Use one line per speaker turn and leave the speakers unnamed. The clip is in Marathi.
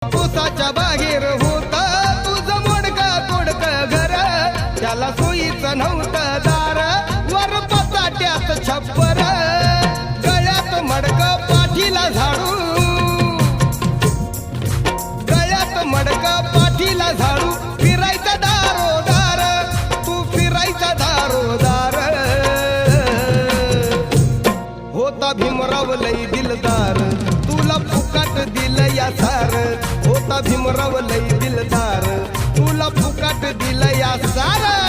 ऊसाच्या बाहेर होता तुझं मोडका तोडक घर, त्याला सोयीचं नव्हतं दार, वर पचाट्यात छप्पर, गळ्यात मडक पाठीला झाडू, गळ्यात मडक पाठीला झाडू, फिरायचा दारोदार, तू फिरायचा दारोदार. होता भीमराव लई दिलदार, तुला फुकाट दिलं या सार. होता भीमराव लई दिलदार, तुला फुकाट दिलं या सार.